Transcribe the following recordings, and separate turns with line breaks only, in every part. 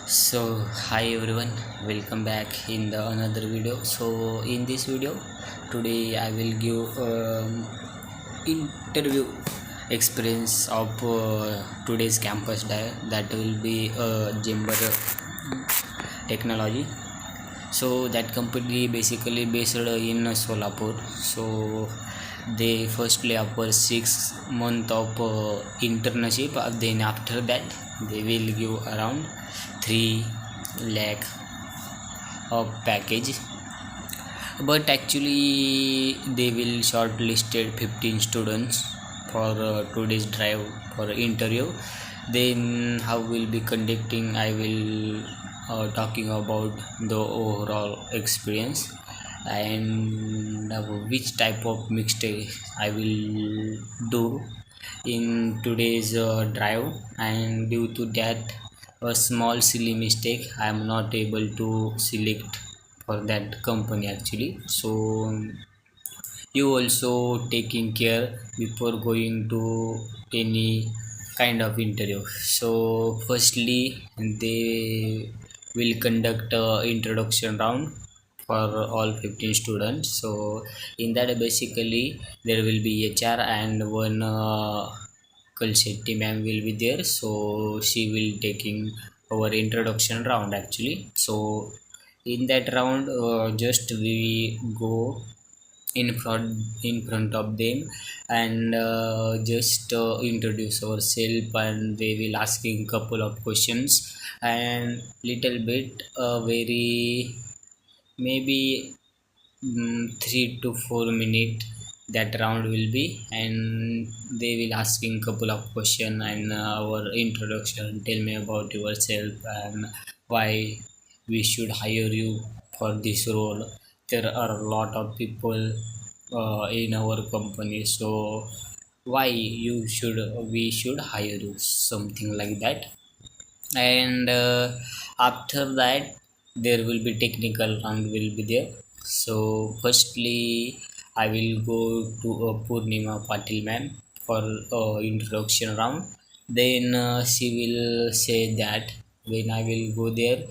So hi everyone, welcome back in the another video. So in this video today I will give interview experience of today's campus day, that will be Jember Technology. So that company basically based in Solapur. So they firstly offer 6 month of internship. Then after that they will give around 3 lakh of package, but actually they will shortlisted 15 students for today's drive for interview. Then how will be conducting, I will talking about the overall experience, and which type of mistake I will do in today's drive, and due to that a small silly mistake I am not able to select for that company actually. So you also taking care before going to any kind of interview. So firstly they will conduct a introduction round for all 15 students. So in that basically there will be HR and one Kulshetty ma'am will be there. So she will taking our introduction round actually. So in that round just we go in front of them, and just introduce ourselves, and they will asking couple of questions, and little bit very maybe 3 to 4 minute that round will be, and they will asking couple of question and our introduction, tell me about yourself and why we should hire you for this role. There are a lot of people in our company, so why you should we should hire you, something like that. And after that there will be technical round will be there. So firstly I will go to Purnima Patil ma'am for introduction round. Then she will say that when I will go there,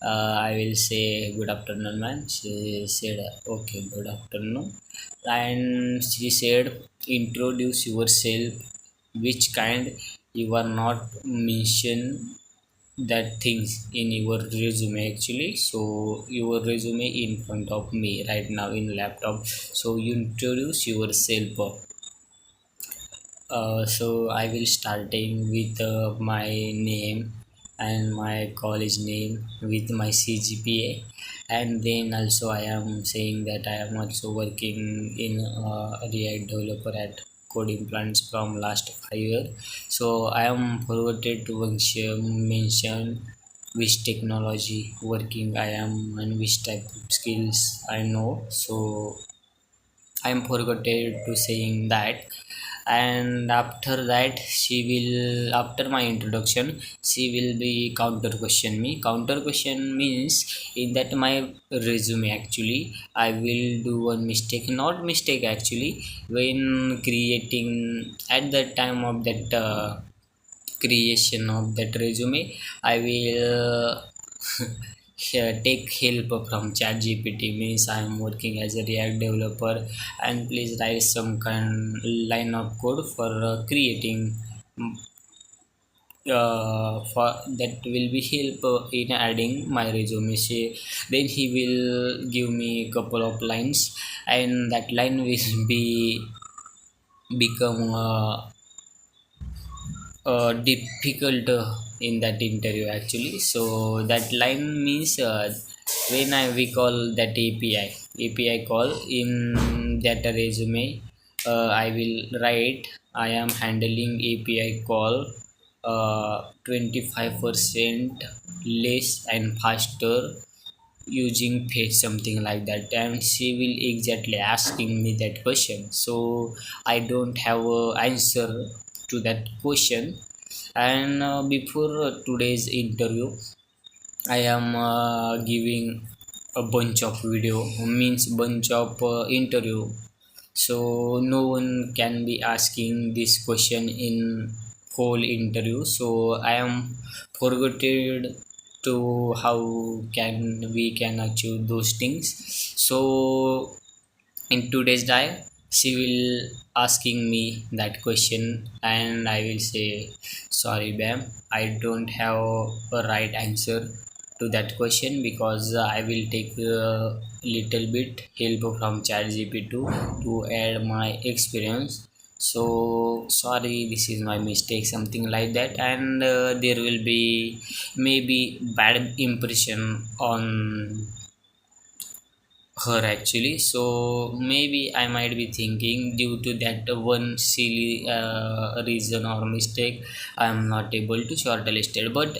I will say good afternoon ma'am. She said okay, good afternoon. And she said introduce yourself, which kind you are not mention that things in your resume actually. So your resume in front of me right now in laptop, so you introduce yourself. So I will starting with my name and my college name with my CGPA, and then also I am saying that I am also working in React developer at Code Implants from last 5 years. So I am forwarded to mention which technology working I am and which type of skills I know. So I am forgotten to saying that. And after that she will, after my introduction, she will be counter question me. Counter question means in that my resume actually I will do one mistake, not mistake actually, when creating at that time of that creation of that resume, I will take help from ChatGPT. Means I am working as a React developer, and please write some kind line of code for creating for that will be help in adding my resume. Then he will give me a couple of lines, and that line will be become difficult in that interview actually. So that line means when we call that API call in that resume, I will write I am handling API call 25% less and faster using Fetch, something like that. And she will exactly asking me that question, so I don't have a answer to that question. And before today's interview I am giving a bunch of video, means bunch of interview, so no one can be asking this question in whole interview. So I am forgotten to how can we can achieve those things. So in today's dive she will asking me that question, and I will say, sorry ma'am, I don't have a right answer to that question, because I will take a little bit help from ChatGPT to add my experience. So sorry, this is my mistake, something like that. And there will be maybe bad impression on her actually. So maybe I might be thinking, due to that one silly reason or mistake, I am not able to shortlisted. But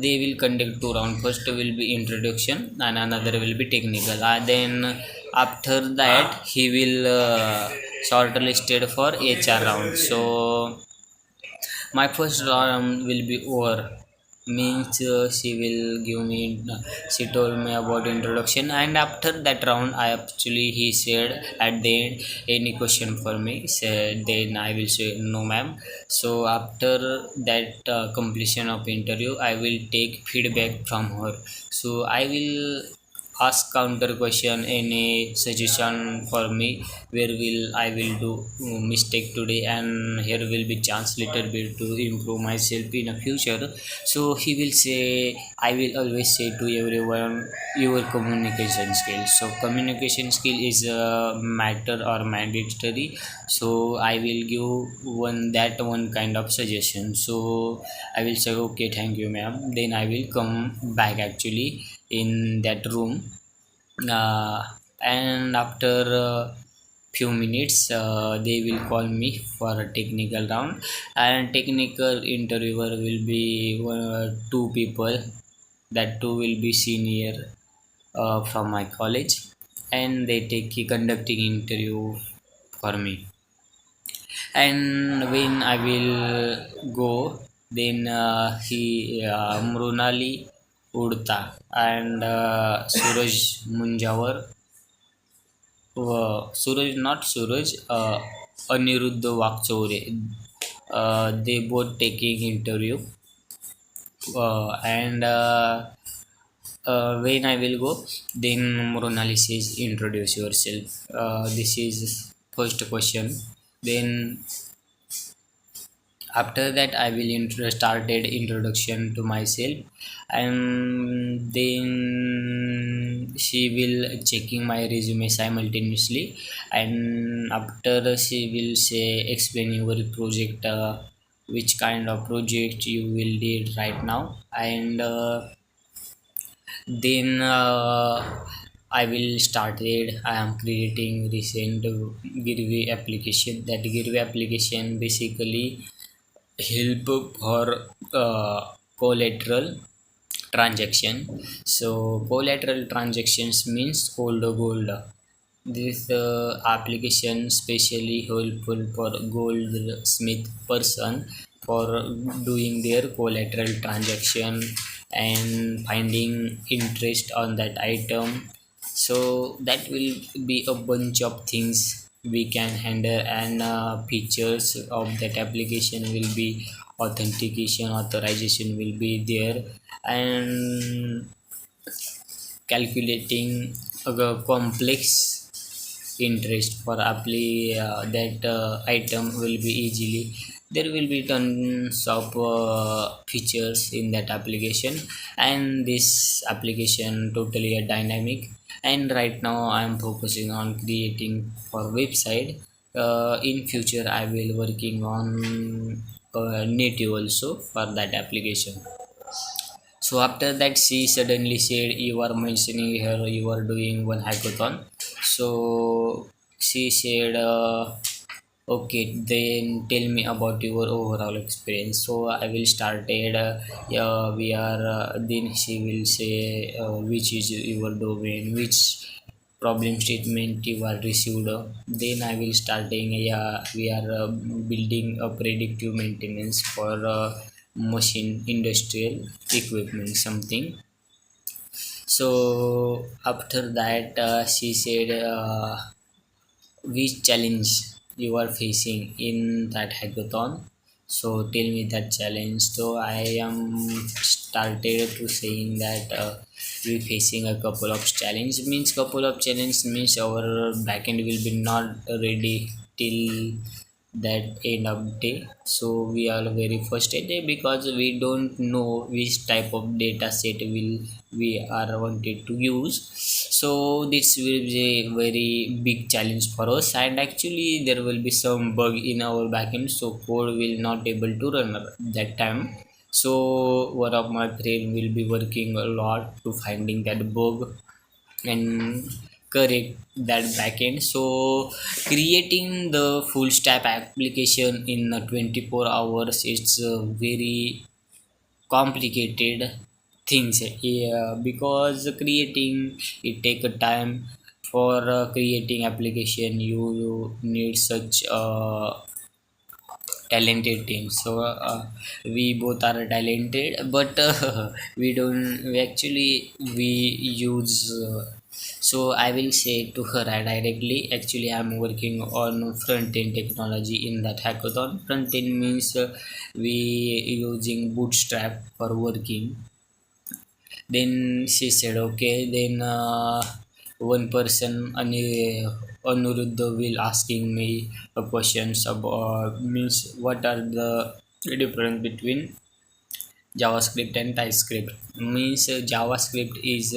they will conduct two round. First will be introduction and another will be technical, and then after that he will shortlisted for HR round. So my first round will be over, means she will give me, she told me about introduction, and after that round I actually, he said at the end, any question for me, said, then I will say no ma'am. So after that completion of interview, I will take feedback from her. So I will ask counter question, any suggestion for me, where will I will do mistake today, and here will be chance little bit to improve myself in the future. So he will say, I will always say to everyone, your communication skill. So communication skill is a matter or mandatory. So I will give one kind of suggestion. So I will say, okay, thank you ma'am, then I will come back actually in that room. uh, and after few minutes they will call me for a technical round, and technical interviewer will be two people, that two will be senior from my college, and they take conducting interview for me. And when I will go, then he Mrunali Udta and Suraj Munjawar, Suraj, not Suraj, Aniruddha Wakchore, they both taking interview. And when I will go, then Mronali says, introduce yourself. This is first question. Then after that I will started introduction to myself, and then she will checking my resume simultaneously, and after she will say, explain your project, which kind of project you will did right now. And then I will started, I am creating recent Girvi application. That Girvi application basically help for collateral transaction. So collateral transactions means gold to gold. This application specially helpful for goldsmith person for doing their collateral transaction and finding interest on that item. So that will be a bunch of things we can handle, and features of that application will be authentication, authorization will be there, and calculating a complex interest for that item will be easily. There will be tons of features in that application, and this application totally a dynamic. And right now I am focusing on creating for website. In future I will working on native also for that application. So after that, she suddenly said, "You are mentioning here you are doing one hackathon." So she said, "Okay, then tell me about your overall experience." So I will started. Yeah, we are. Then she will say, which is your domain, which problem statement you are received. Then I will starting. Yeah, we are building a predictive maintenance for machine industrial equipment something. So after that she said, which challenge you are facing in that hackathon, so tell me that challenge. So I am started to saying that we facing a couple of challenge. Means couple of challenge means our backend will be not ready till that end of day. So we are very frustrated because we don't know which type of data set will we are wanted to use. So this will be a very big challenge for us, and actually there will be some bug in our backend, so code will not able to run at that time. So one of my friend will be working a lot to finding that bug and correct that backend. So creating the full stack application in 24 hours, it's very complicated things, yeah, because creating it take a time. For creating application you need such talented team. So we both are talented, but we don't we actually we use so I will say to her directly, actually I'm working on front end technology in that hackathon. Front end means we using bootstrap for working. Then she said, okay. Then one person, Anuruddha, will asking me a questions about means what are the difference between JavaScript and TypeScript. Means JavaScript is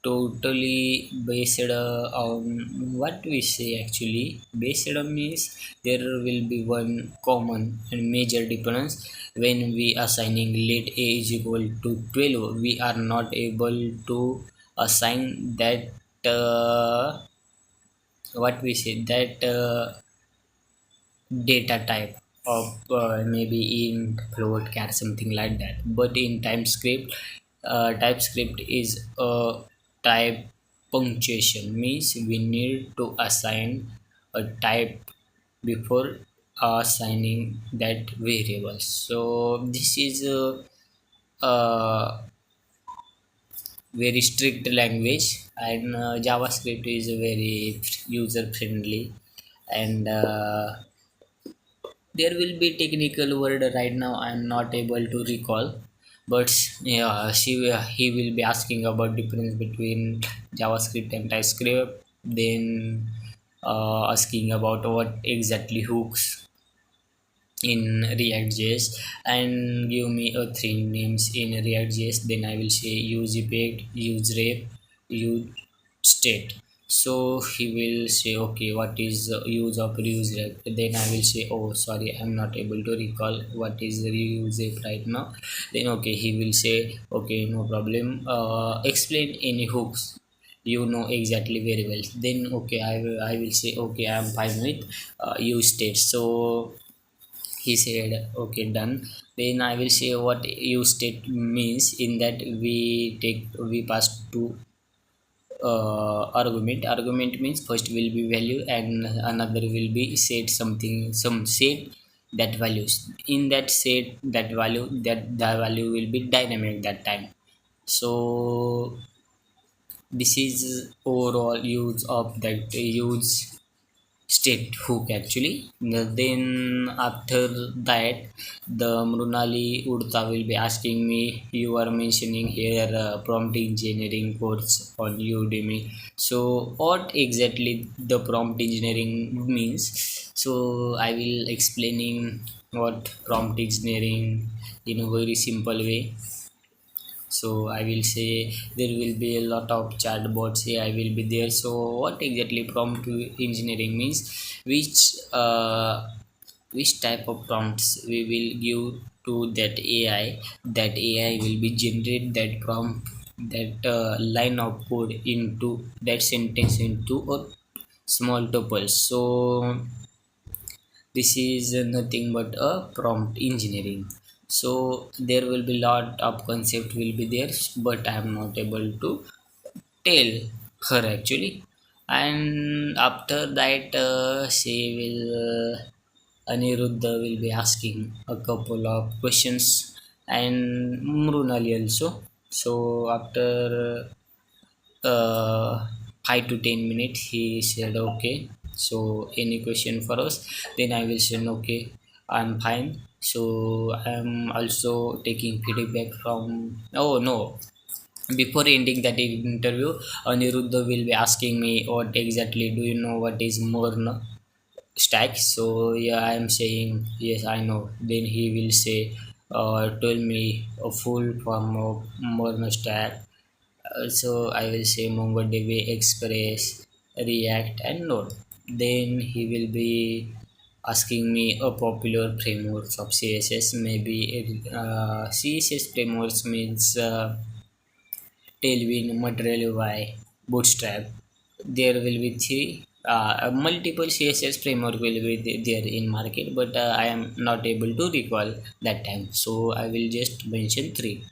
totally based on what we say actually. Based on means there will be one common and major difference. When we assigning let a is equal to 12, we are not able to assign that what we say that data type of maybe int float char something like that. But in TypeScript is a type punctuation, means we need to assign a type before assigning that variable. So this is a very strict language, and JavaScript is very user friendly. And there will be technical word right now I'm not able to recall. But yeah, he will be asking about difference between JavaScript and TypeScript. Then asking about what exactly hooks in React.js, and give me a three names in React.js. Then I will say use effect, use rep, use state. So he will say, okay, what is the use of reuse rep? Then I will say, oh sorry, I'm not able to recall what is the reuse rep right now. Then okay, he will say, okay, no problem, explain any hooks you know exactly very well. Then okay, I will say, okay, I'm fine with use state. So he said, okay, done. Then I will say what use state means. In that we pass to argument means first will be value and another will be set something, some set that values. In that set that value, that the value will be dynamic that time. So this is overall use of that use state hook actually. Then after that, the Mrunali Udta will be asking me, you are mentioning here prompt engineering course on Udemy. So what exactly the prompt engineering means? So I will explaining what prompt engineering in a very simple way. So I will say there will be a lot of chatbots here I will be there. So what exactly prompt engineering means? which uh, which type of prompts we will give to that AI. That AI will be generate that prompt, that line of code into that sentence into a small tuple. So this is nothing but a prompt engineering. So there will be lot of concept will be there, but I am not able to tell her actually. And after that she will Aniruddha will be asking a couple of questions, and Mrunali also. So after 5 to 10 minutes he said, okay, so any question for us? Then I will say, okay, I'm fine. So I'm also taking feedback from. Oh no, before ending that interview, Aniruddha will be asking me what exactly do you know what is Morna stack. So yeah, I'm saying yes, I know. Then he will say, tell me a full form of Morna stack. So I will say MongoDB, Express, React, and Node. Then he will be asking me a popular frameworks of CSS. Maybe CSS frameworks means Tailwind, Material UI, Bootstrap. There will be three. Multiple CSS framework will be there in market, but I am not able to recall that time. So I will just mention three.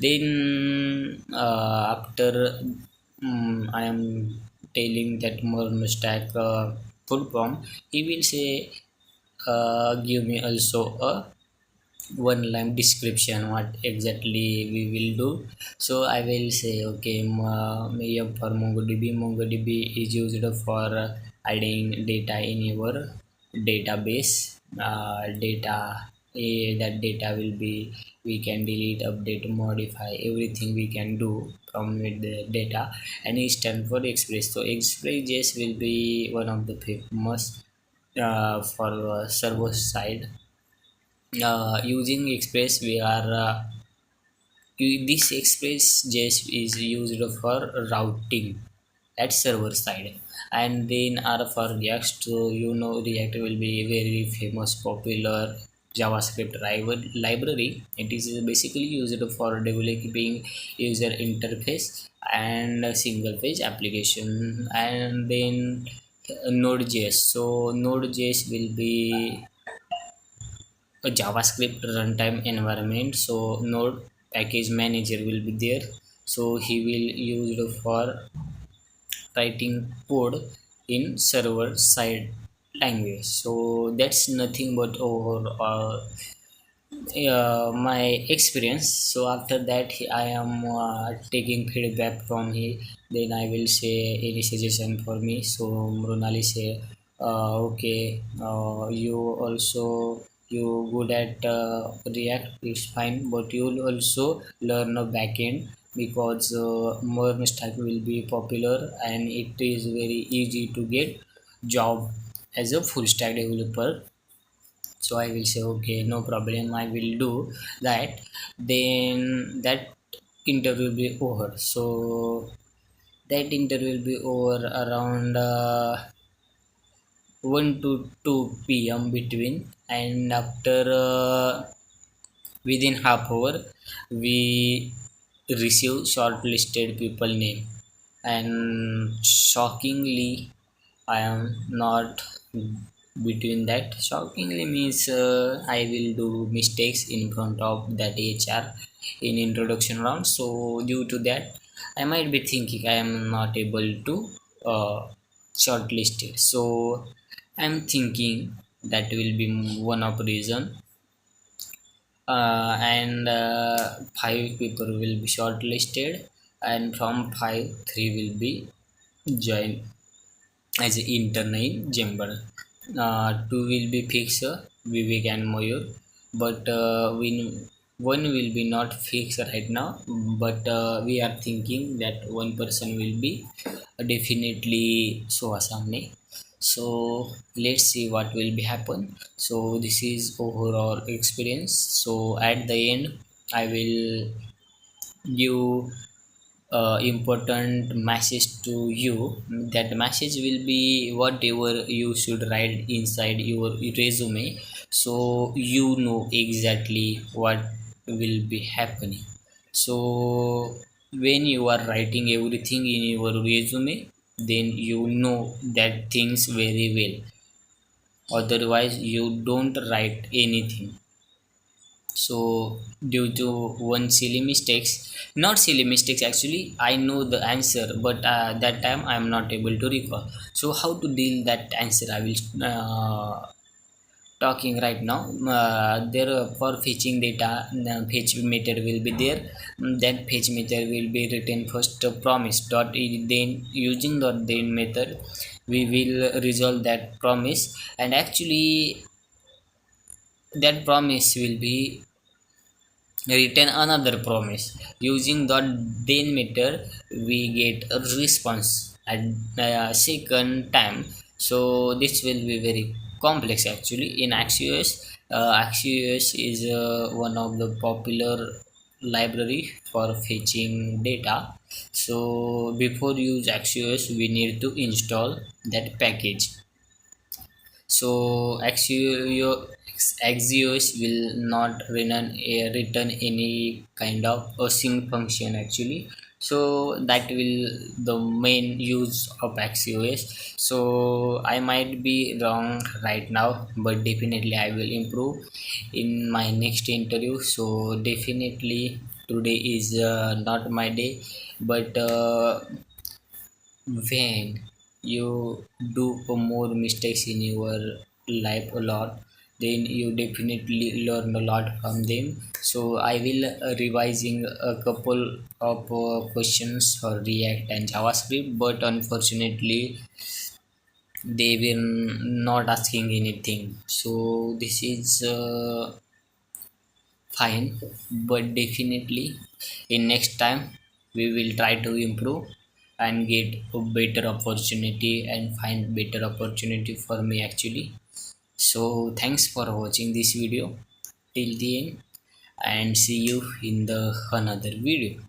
Then after I am telling that more stack full form, he will say, give me also a one line description what exactly we will do. So I will say okay, yeah, for MongoDB is used for adding data in your database. Data, that data will be, we can delete, update, modify, everything we can do from with the data. And it stand for Express. So Express will be one of the famous for server side. Using Express, we are this Express JS is used for routing at server side. And then are for React. So you know React will be very famous popular JavaScript library. It is basically used for developing user interface and a single page application. And then Node.js. So Node.js will be a JavaScript runtime environment. So Node package manager will be there. So he will use it for writing code in server side language. So that's nothing but over my experience. So after that I am taking feedback from he. Then I will say any suggestion for me. So Mrunali say, okay, you also, you good at React, it's fine, but you'll also learn a backend, because more stack will be popular and it is very easy to get job as a full stack developer. So I will say okay, no problem, I will do that. Then that interview will be over. So that interview will be over around 1 to 2 p.m between. And after within half hour we receive shortlisted people name. And shockingly I am not between that. Shockingly means I will do mistakes in front of that HR in introduction round. So due to that I might be thinking I am not able to uh, shortlist it. So I'm thinking that will be one of reason. And five people will be shortlisted, and from five three will be joined as an intern in Jambal. Two will be fixed, Vivek and Moyur, but one will be not fixed right now. But we are thinking that one person will be definitely Suhasamne. So let's see what will be happen. So this is overall experience. So at the end I will give important message to you. That message will be whatever you should write inside your resume, so you know exactly what will be happening. So when you are writing everything in your resume, then you know that things very well. Otherwise you don't write anything. So due to one silly mistakes, not silly mistakes actually, I know the answer, but that time I am not able to recall. So how to deal that answer I will talking right now. There for fetching data, fetch method will be there. Then fetch method will be written first, promise dot then using dot then method we will resolve that promise. And actually that promise will be written another promise. Using that then meter, we get a response at second time. So this will be very complex actually. In axios, axios is one of the popular library for fetching data. So before use axios, we need to install that package. So Axios will not return any kind of async function actually. So that will the main use of Axios. So I might be wrong right now, but definitely I will improve in my next interview. So definitely today is not my day, but when you do more mistakes in your life a lot, then you definitely learn a lot from them. So I will revising a couple of questions for React and JavaScript, but unfortunately they were not asking anything. So this is fine, but definitely in next time we will try to improve and get a better opportunity and find better opportunity for me actually. So thanks for watching this video till the end, and see you in the another video.